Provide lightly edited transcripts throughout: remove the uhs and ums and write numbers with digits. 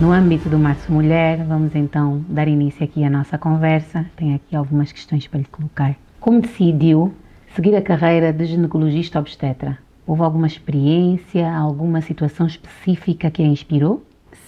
No âmbito do Março Mulher, vamos então dar início aqui à nossa conversa. Tenho aqui algumas questões para lhe colocar. Como decidiu seguir a carreira de ginecologista obstetra? Houve alguma experiência, alguma situação específica que a inspirou?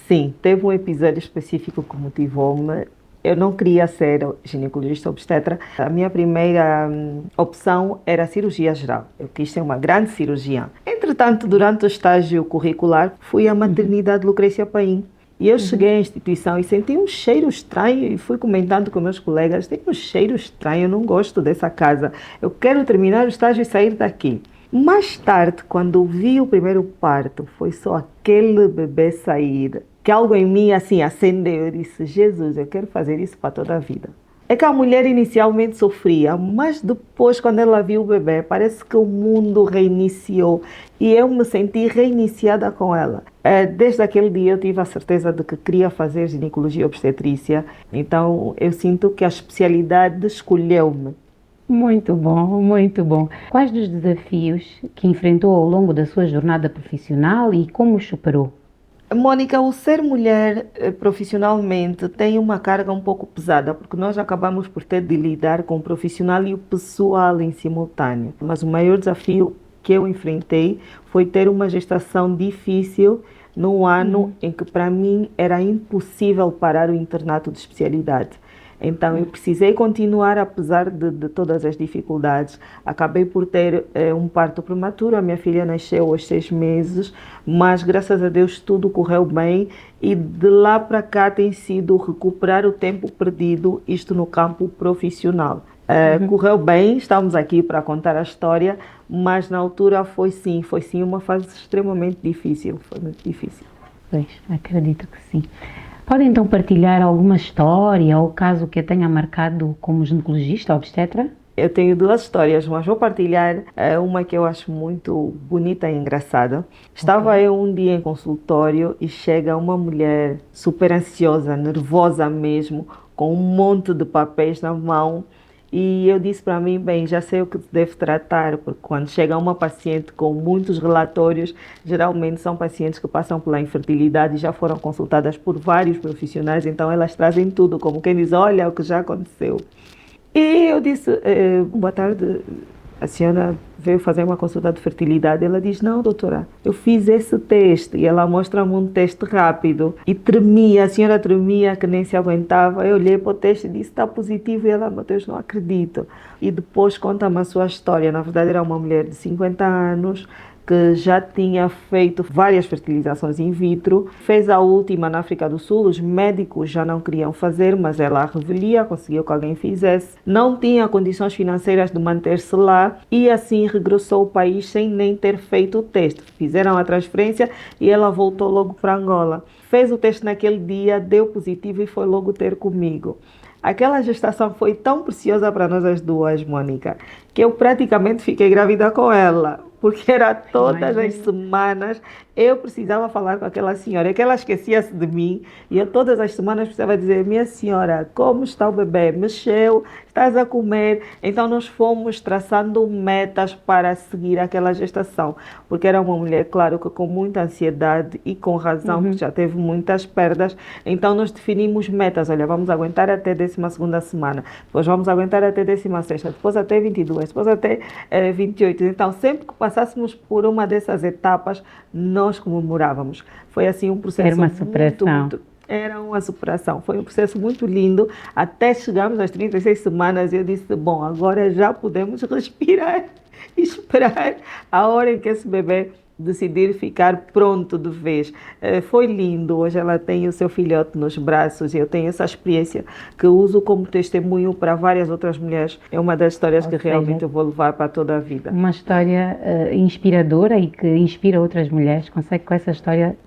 Sim, teve um episódio específico que motivou-me. Eu não queria ser ginecologista obstetra. A minha primeira opção era a cirurgia geral. Eu quis ser uma grande cirurgiã. Entretanto, durante o estágio curricular, fui à maternidade Lucrécia Paim. E eu cheguei à instituição e senti um cheiro estranho e fui comentando com meus colegas, tem um cheiro estranho, eu não gosto dessa casa. Eu quero terminar o estágio e sair daqui. Mais tarde, quando vi o primeiro parto, foi só aquele bebê sair, que algo em mim assim acendeu. Eu disse, Jesus, eu quero fazer isso para toda a vida. É que a mulher inicialmente sofria, mas depois, quando ela viu o bebê, parece que o mundo reiniciou e eu me senti reiniciada com ela. Desde aquele dia eu tive a certeza de que queria fazer ginecologia obstetrícia, então eu sinto que a especialidade escolheu-me. Muito bom, muito bom. Quais dos desafios que enfrentou ao longo da sua jornada profissional e como os superou? Mônica, o ser mulher profissionalmente tem uma carga um pouco pesada, porque nós acabamos por ter de lidar com o profissional e o pessoal em simultâneo. Mas o maior desafio que eu enfrentei foi ter uma gestação difícil no ano em que para mim era impossível parar o internato de especialidade. Então eu precisei continuar apesar de todas as dificuldades. Acabei por ter um parto prematuro, a minha filha nasceu aos 6 meses, mas graças a Deus tudo correu bem e de lá para cá tem sido recuperar o tempo perdido, isto no campo profissional. Correu bem, estamos aqui para contar a história, mas na altura foi sim uma fase extremamente difícil, foi muito difícil. Pois, acredito que sim. Pode então partilhar alguma história ou caso que a tenha marcado como ginecologista ou obstetra? Eu tenho duas histórias, mas vou partilhar uma que eu acho muito bonita e engraçada. Estava eu um dia em consultório e chega uma mulher super ansiosa, nervosa mesmo, com um monte de papéis na mão. E eu disse para mim, bem, já sei o que devo tratar, porque quando chega uma paciente com muitos relatórios, geralmente são pacientes que passam pela infertilidade e já foram consultadas por vários profissionais, então elas trazem tudo, como quem diz, olha o que já aconteceu. E eu disse, boa tarde, a senhora veio fazer uma consulta de fertilidade. Ela diz, não, doutora, eu fiz esse teste. E ela mostra-me um teste rápido. E tremia, a senhora tremia, que nem se aguentava. Eu olhei para o teste e disse, está positivo. E ela, meu Deus, não acredito. E depois conta-me a sua história. Na verdade, era uma mulher de 50 anos, que já tinha feito várias fertilizações in vitro, fez a última na África do Sul, os médicos já não queriam fazer, mas ela a revelia, conseguiu que alguém fizesse, não tinha condições financeiras de manter-se lá e assim regressou ao país sem nem ter feito o teste. Fizeram a transferência e ela voltou logo para Angola. Fez o teste naquele dia, deu positivo e foi logo ter comigo. Aquela gestação foi tão preciosa para nós as duas, Mônica, que eu praticamente fiquei grávida com ela, porque era todas as semanas eu precisava falar com aquela senhora, é que ela esquecia-se de mim e eu todas as semanas precisava dizer, minha senhora, como está o bebê? Mexeu? Estás a comer? Então nós fomos traçando metas para seguir aquela gestação, porque era uma mulher, claro, que com muita ansiedade e com razão, porque já teve muitas perdas, então nós definimos metas, olha, vamos aguentar até 12ª semana, depois vamos aguentar até 16ª, depois até 22, depois até 28, então sempre que passássemos por uma dessas etapas, nós comemorávamos. Foi assim um processo Era uma superação. Era uma superação. Foi um processo muito lindo. Até chegarmos às 36 semanas, eu disse, bom, agora já podemos respirar e esperar a hora em que esse bebê decidir ficar pronto de vez. Foi lindo. Hoje ela tem o seu filhote nos braços e eu tenho essa experiência que uso como testemunho para várias outras mulheres. É uma das histórias que realmente eu vou levar para toda a vida. Uma história inspiradora e que inspira outras mulheres. Consegue com essa história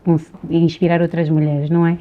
inspirar outras mulheres, não é?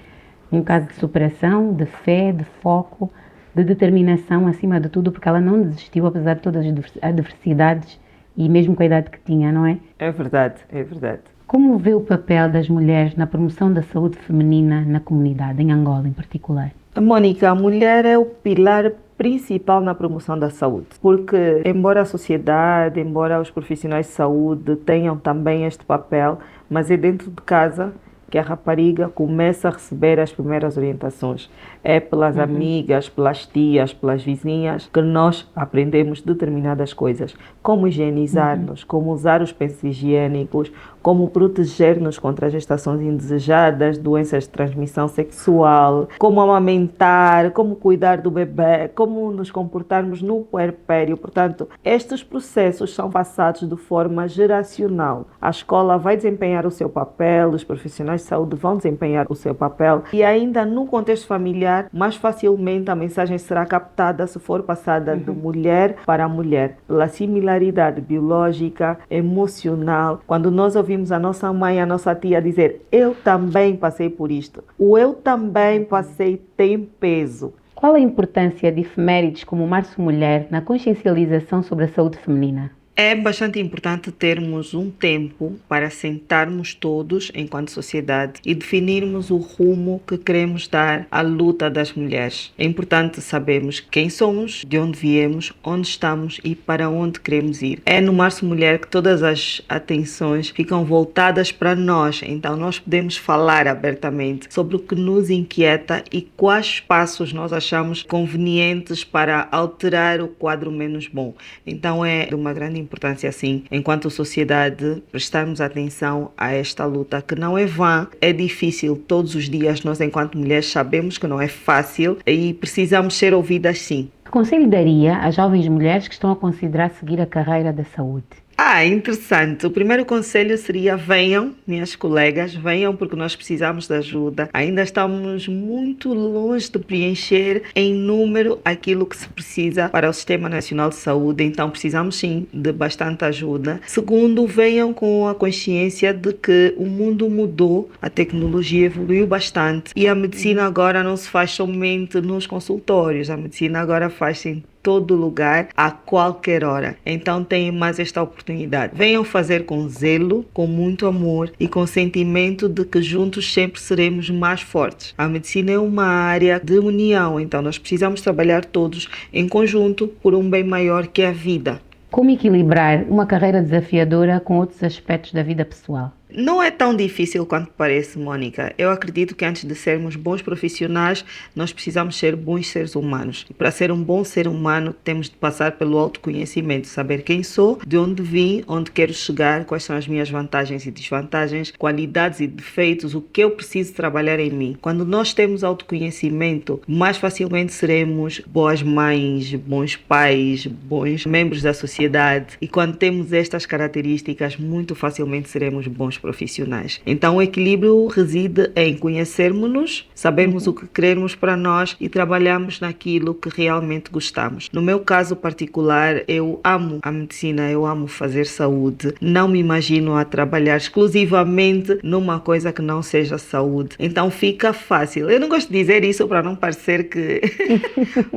Um caso de superação, de fé, de foco, de determinação acima de tudo, porque ela não desistiu apesar de todas as adversidades e mesmo com a idade que tinha, não é? É verdade, é verdade. Como vê o papel das mulheres na promoção da saúde feminina na comunidade, em Angola em particular? Mônica, a mulher é o pilar principal na promoção da saúde, porque embora a sociedade, embora os profissionais de saúde tenham também este papel, mas é dentro de casa que a rapariga começa a receber as primeiras orientações. É pelas amigas, pelas tias, pelas vizinhas que nós aprendemos determinadas coisas. Como higienizar-nos, como usar os pensos higiênicos, como proteger-nos contra as gestações indesejadas, doenças de transmissão sexual, como amamentar, como cuidar do bebê, como nos comportarmos no puerpério. Portanto, estes processos são passados de forma geracional. A escola vai desempenhar o seu papel, os profissionais de saúde vão desempenhar o seu papel e ainda no contexto familiar, mais facilmente a mensagem será captada se for passada de mulher para mulher, pela similaridade biológica, emocional. Quando nós ouvimos a nossa mãe, a nossa tia dizer eu também passei por isto, o eu também passei tem peso. Qual a importância de efemérides como o Março Mulher na consciencialização sobre a saúde feminina? É bastante importante termos um tempo para sentarmos todos enquanto sociedade e definirmos o rumo que queremos dar à luta das mulheres. É importante sabermos quem somos, de onde viemos, onde estamos e para onde queremos ir. É no Março Mulher que todas as atenções ficam voltadas para nós, então nós podemos falar abertamente sobre o que nos inquieta e quais passos nós achamos convenientes para alterar o quadro menos bom. Então é de uma grande importância, assim, enquanto sociedade, prestarmos atenção a esta luta, que não é vã, é difícil todos os dias. Nós, enquanto mulheres, sabemos que não é fácil e precisamos ser ouvidas, sim. Que conselho daria a jovens mulheres que estão a considerar seguir a carreira da saúde? Interessante. O primeiro conselho seria venham, minhas colegas, venham porque nós precisamos de ajuda. Ainda estamos muito longe de preencher em número aquilo que se precisa para o Sistema Nacional de Saúde, então precisamos sim de bastante ajuda. Segundo, venham com a consciência de que o mundo mudou, a tecnologia evoluiu bastante e a medicina agora não se faz somente nos consultórios, a medicina agora faz-se em todo lugar, a qualquer hora. Então tenham mais esta oportunidade. Venham fazer com zelo, com muito amor e com sentimento de que juntos sempre seremos mais fortes. A medicina é uma área de união, então nós precisamos trabalhar todos em conjunto por um bem maior que a vida. Como equilibrar uma carreira desafiadora com outros aspectos da vida pessoal? Não é tão difícil quanto parece, Mônica. Eu acredito que antes de sermos bons profissionais, nós precisamos ser bons seres humanos. E para ser um bom ser humano, temos de passar pelo autoconhecimento, saber quem sou, de onde vim, onde quero chegar, quais são as minhas vantagens e desvantagens, qualidades e defeitos, o que eu preciso trabalhar em mim. Quando nós temos autoconhecimento, mais facilmente seremos boas mães, bons pais, bons membros da sociedade. E quando temos estas características, muito facilmente seremos bons profissionais. Então o equilíbrio reside em conhecermos-nos, sabermos o que queremos para nós e trabalharmos naquilo que realmente gostamos. No meu caso particular, eu amo a medicina, eu amo fazer saúde. Não me imagino a trabalhar exclusivamente numa coisa que não seja saúde. Então fica fácil. Eu não gosto de dizer isso para não parecer que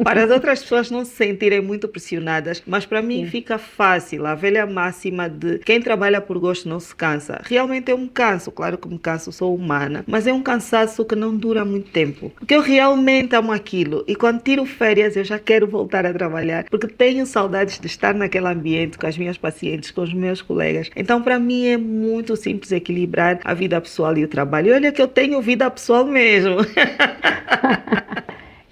para as outras pessoas não se sentirem muito pressionadas, mas para mim fica fácil. A velha máxima de quem trabalha por gosto não se cansa. Realmente eu me canso, claro que me canso, sou humana, mas é um cansaço que não dura muito tempo, porque eu realmente amo aquilo e quando tiro férias eu já quero voltar a trabalhar, porque tenho saudades de estar naquele ambiente com as minhas pacientes, com os meus colegas. Então para mim é muito simples equilibrar a vida pessoal e o trabalho. E olha que eu tenho vida pessoal mesmo.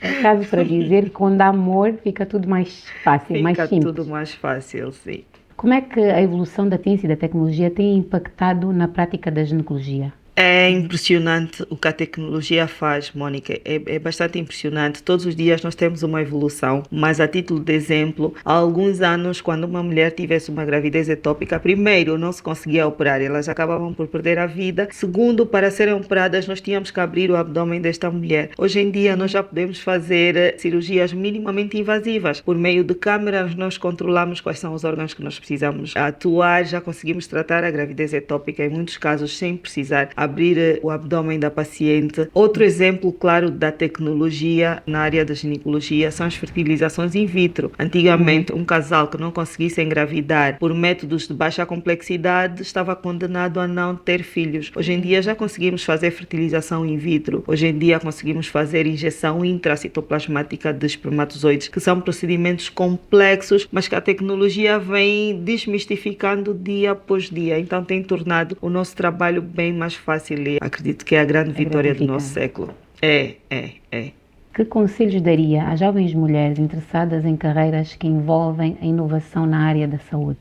É caso para dizer que quando há amor fica tudo mais fácil, mais simples. Fica tudo mais fácil, sim. Como é que a evolução da ciência e da tecnologia tem impactado na prática da ginecologia? É impressionante o que a tecnologia faz, Mônica. É bastante impressionante. Todos os dias nós temos uma evolução. Mas a título de exemplo, há alguns anos, quando uma mulher tivesse uma gravidez ectópica, primeiro, não se conseguia operar. Elas acabavam por perder a vida. Segundo, para serem operadas, nós tínhamos que abrir o abdômen desta mulher. Hoje em dia, nós já podemos fazer cirurgias minimamente invasivas. Por meio de câmeras, nós controlamos quais são os órgãos que nós precisamos atuar. Já conseguimos tratar a gravidez ectópica, em muitos casos, sem precisar abrir o abdômen da paciente. Outro exemplo, claro, da tecnologia na área da ginecologia são as fertilizações in vitro. Antigamente, um casal que não conseguisse engravidar por métodos de baixa complexidade estava condenado a não ter filhos. Hoje em dia já conseguimos fazer fertilização in vitro. Hoje em dia conseguimos fazer injeção intracitoplasmática de espermatozoides, que são procedimentos complexos, mas que a tecnologia vem desmistificando dia após dia. Então tem tornado o nosso trabalho bem mais fácil fácil e acredito que é a grande vitória do nosso século. É. Que conselhos daria a jovens mulheres interessadas em carreiras que envolvem a inovação na área da saúde?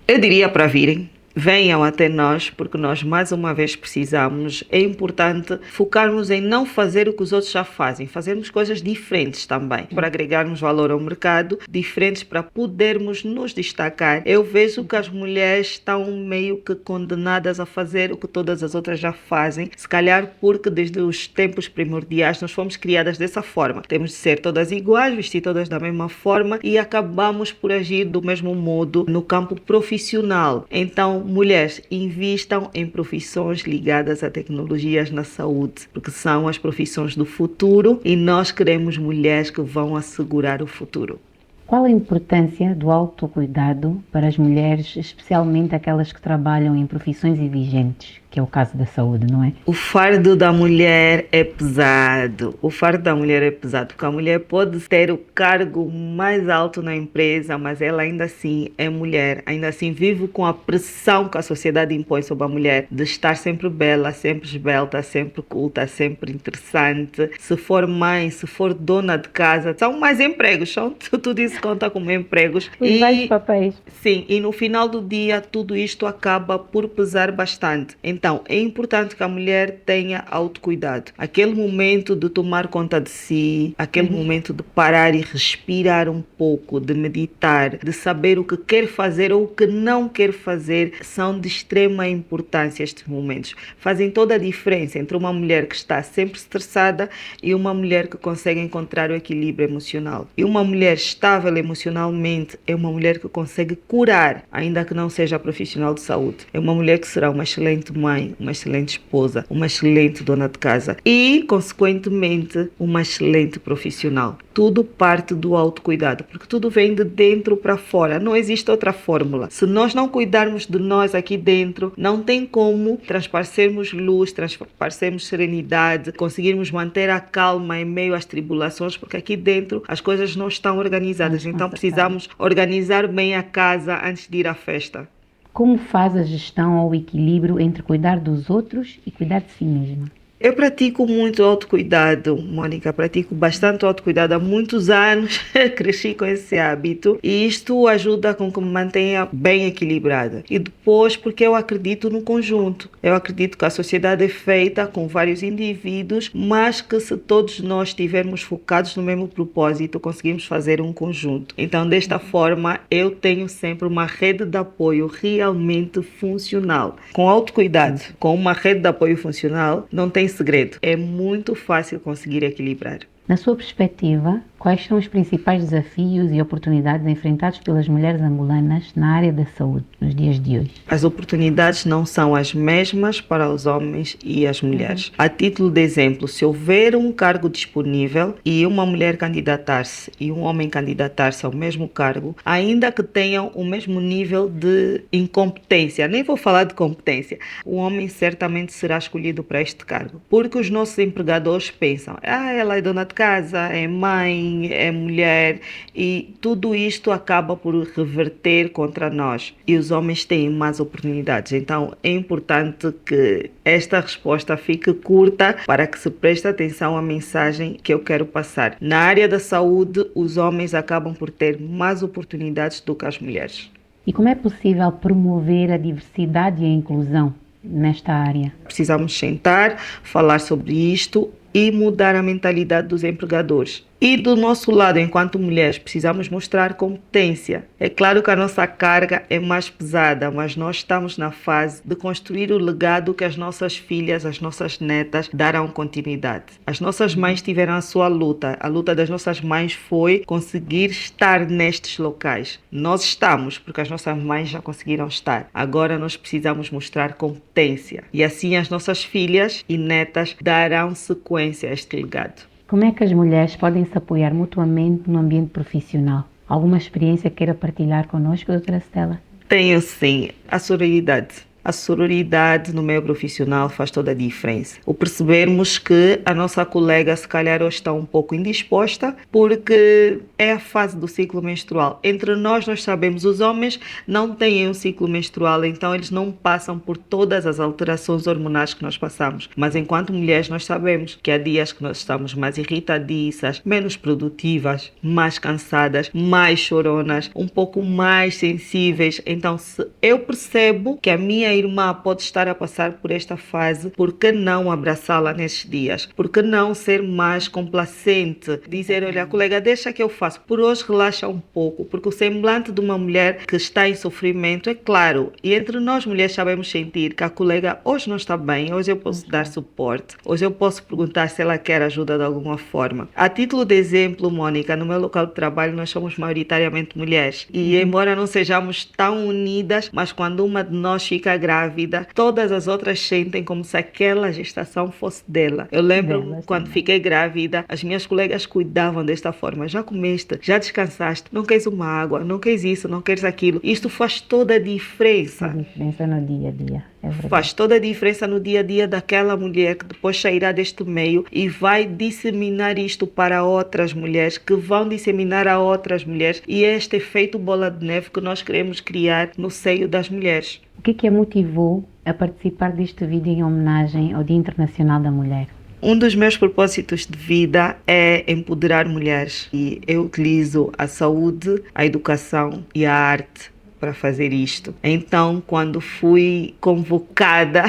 Eu diria para virem. Venham até nós, porque nós mais uma vez precisamos. É importante focarmos em não fazer o que os outros já fazem, fazermos coisas diferentes também, para agregarmos valor ao mercado, diferentes para podermos nos destacar. Eu vejo que as mulheres estão meio que condenadas a fazer o que todas as outras já fazem, se calhar porque desde os tempos primordiais nós fomos criadas dessa forma. Temos de ser todas iguais, vestir todas da mesma forma e acabamos por agir do mesmo modo no campo profissional. Então, mulheres, invistam em profissões ligadas a tecnologias na saúde, porque são as profissões do futuro e nós queremos mulheres que vão assegurar o futuro. Qual a importância do autocuidado para as mulheres, especialmente aquelas que trabalham em profissões exigentes, que é o caso da saúde, não é? O fardo da mulher é pesado. O fardo da mulher é pesado, porque a mulher pode ter o cargo mais alto na empresa, mas ela ainda assim é mulher, ainda assim vive com a pressão que a sociedade impõe sobre a mulher de estar sempre bela, sempre esbelta, sempre culta, sempre interessante. Se for mãe, se for dona de casa, são mais empregos, são tudo isso conta como empregos. Os vários papéis. Sim, e no final do dia tudo isto acaba por pesar bastante. Então, é importante que a mulher tenha autocuidado. Aquele momento de tomar conta de si, aquele momento de parar e respirar um pouco, de meditar, de saber o que quer fazer ou o que não quer fazer, são de extrema importância estes momentos. Fazem toda a diferença entre uma mulher que está sempre estressada e uma mulher que consegue encontrar o equilíbrio emocional. E uma mulher estável emocionalmente é uma mulher que consegue curar, ainda que não seja profissional de saúde. É uma mulher que será uma excelente mãe, uma excelente esposa, uma excelente dona de casa e, consequentemente, uma excelente profissional. Tudo parte do autocuidado, porque tudo vem de dentro para fora. Não existe outra fórmula. Se nós não cuidarmos de nós aqui dentro, não tem como transparecermos luz, transparecermos serenidade, conseguirmos manter a calma em meio às tribulações, porque aqui dentro as coisas não estão organizadas. Então precisamos organizar bem a casa antes de ir à festa. Como faz a gestão ou o equilíbrio entre cuidar dos outros e cuidar de si mesma? Eu pratico muito autocuidado, Mônica, pratico bastante autocuidado há muitos anos, cresci com esse hábito e isto ajuda com que me mantenha bem equilibrada. E depois, porque eu acredito no conjunto, eu acredito que a sociedade é feita com vários indivíduos, mas que se todos nós estivermos focados no mesmo propósito, conseguimos fazer um conjunto. Então, desta forma, eu tenho sempre uma rede de apoio realmente funcional. Com autocuidado, com uma rede de apoio funcional, não tem segredo. É muito fácil conseguir equilibrar. Na sua perspectiva, quais são os principais desafios e oportunidades enfrentados pelas mulheres angolanas na área da saúde nos dias de hoje? As oportunidades não são as mesmas para os homens e as mulheres. A título de exemplo, se houver um cargo disponível e uma mulher candidatar-se e um homem candidatar-se ao mesmo cargo, ainda que tenham o mesmo nível de incompetência, nem vou falar de competência, o homem certamente será escolhido para este cargo. Porque os nossos empregadores pensam, ela é dona de casa, é mãe, é mulher e tudo isto acaba por reverter contra nós e os homens têm mais oportunidades. Então é importante que esta resposta fique curta para que se preste atenção à mensagem que eu quero passar. Na área da saúde, os homens acabam por ter mais oportunidades do que as mulheres. E como é possível promover a diversidade e a inclusão nesta área? Precisamos sentar, falar sobre isto e mudar a mentalidade dos empregadores. E do nosso lado, enquanto mulheres, precisamos mostrar competência. É claro que a nossa carga é mais pesada, mas nós estamos na fase de construir o legado que as nossas filhas, as nossas netas darão continuidade. As nossas mães tiveram a sua luta. A luta das nossas mães foi conseguir estar nestes locais. Nós estamos, porque as nossas mães já conseguiram estar. Agora nós precisamos mostrar competência. E assim as nossas filhas e netas darão sequência a este legado. Como é que as mulheres podem se apoiar mutuamente no ambiente profissional? Alguma experiência queira partilhar connosco, doutora Stella? Tenho sim, a sororidade. a sororidade no meio profissional faz toda a diferença. O percebermos que a nossa colega se calhar hoje está um pouco indisposta porque é a fase do ciclo menstrual. Entre nós sabemos, os homens não têm um ciclo menstrual, então eles não passam por todas as alterações hormonais que nós passamos. Mas enquanto mulheres nós sabemos que há dias que nós estamos mais irritadiças, menos produtivas, mais cansadas, mais choronas, um pouco mais sensíveis. Então, se eu percebo que a minha irmã pode estar a passar por esta fase, por que não abraçá-la nesses dias? Por que não ser mais complacente? Dizer, olha, colega, deixa que eu faço. Por hoje relaxa um pouco, porque o semblante de uma mulher que está em sofrimento é claro. E entre nós mulheres sabemos sentir que a colega hoje não está bem, hoje eu posso dar suporte, hoje eu posso perguntar se ela quer ajuda de alguma forma. A título de exemplo, Mônica, no meu local de trabalho nós somos maioritariamente mulheres e embora não sejamos tão unidas, mas quando uma de nós fica grávida, todas as outras sentem como se aquela gestação fosse dela. Eu lembro quando fiquei grávida, as minhas colegas cuidavam desta forma. Já comeste? Já descansaste? Não queres uma água? Não queres isso? Não queres aquilo? Isto faz toda a diferença. A diferença no dia a dia. Faz toda a diferença no dia a dia daquela mulher que depois sairá deste meio e vai disseminar isto para outras mulheres, que vão disseminar a outras mulheres, e é este efeito bola de neve que nós queremos criar no seio das mulheres. O que a motivou a participar deste vídeo em homenagem ao Dia Internacional da Mulher? Um dos meus propósitos de vida é empoderar mulheres e eu utilizo a saúde, a educação e a arte para fazer isto. Então, quando fui convocada,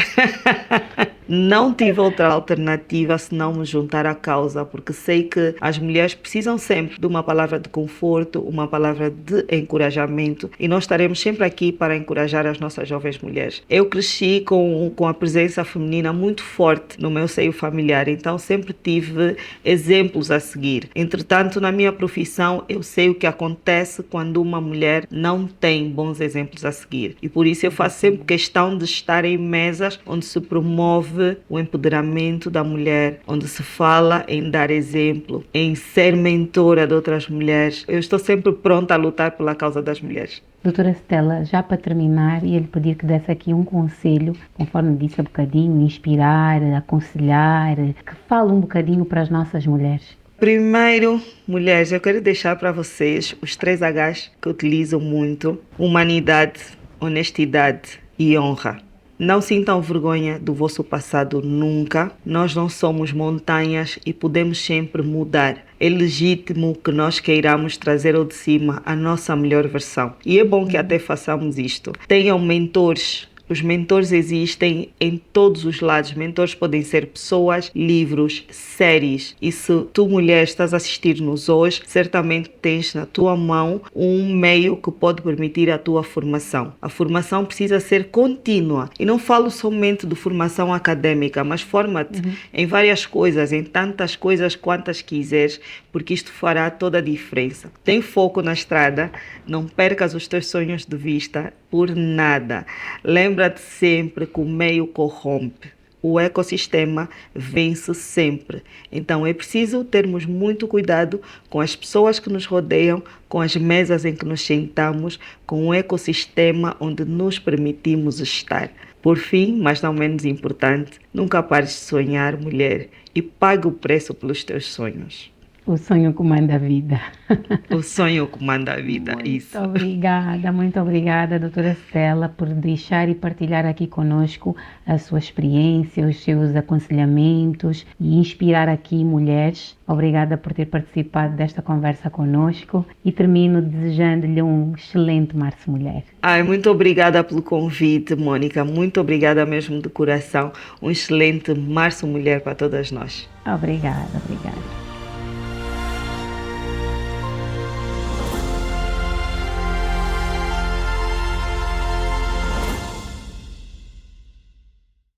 não tive outra alternativa senão me juntar à causa, porque sei que as mulheres precisam sempre de uma palavra de conforto, uma palavra de encorajamento, e nós estaremos sempre aqui para encorajar as nossas jovens mulheres. Eu cresci com a presença feminina muito forte no meu seio familiar, então sempre tive exemplos a seguir. Entretanto, na minha profissão, eu sei o que acontece quando uma mulher não tem bons exemplos a seguir, e por isso eu faço sempre questão de estar em mesas onde se promove o empoderamento da mulher, onde se fala em dar exemplo, em ser mentora de outras mulheres. Eu estou sempre pronta a lutar pela causa das mulheres. Doutora Stella, já para terminar, ia lhe pedir que desse aqui um conselho, conforme disse há bocadinho, inspirar, aconselhar, que fale um bocadinho para as nossas mulheres. Primeiro, mulheres, eu quero deixar para vocês os 3 Hs que eu utilizo muito: humanidade, honestidade e honra. Não sintam vergonha do vosso passado nunca. Nós não somos montanhas e podemos sempre mudar. É legítimo que nós queiramos trazer ao de cima a nossa melhor versão. E é bom que até façamos isto. Tenham mentores. Os mentores existem em todos os lados. Mentores podem ser pessoas, livros, séries. E se tu, mulher, estás a assistir-nos hoje, certamente tens na tua mão um meio que pode permitir a tua formação. A formação precisa ser contínua. E não falo somente de formação académica, mas forma-te em várias coisas, em tantas coisas quantas quiseres, porque isto fará toda a diferença. Tem foco na estrada, não percas os teus sonhos de vista por nada. Lembra-te sempre que o meio corrompe. O ecossistema vence sempre. Então é preciso termos muito cuidado com as pessoas que nos rodeiam, com as mesas em que nos sentamos, com o ecossistema onde nos permitimos estar. Por fim, mas não menos importante, nunca pares de sonhar, mulher, e pague o preço pelos teus sonhos. O sonho comanda a vida. O sonho comanda a vida, isso. Muito obrigada, doutora Stella, por deixar e partilhar aqui conosco a sua experiência, os seus aconselhamentos e inspirar aqui mulheres. Obrigada por ter participado desta conversa conosco e termino desejando-lhe um excelente Março Mulher. Muito obrigada pelo convite, Mônica. Muito obrigada mesmo de coração. Um excelente Março Mulher para todas nós. Obrigada.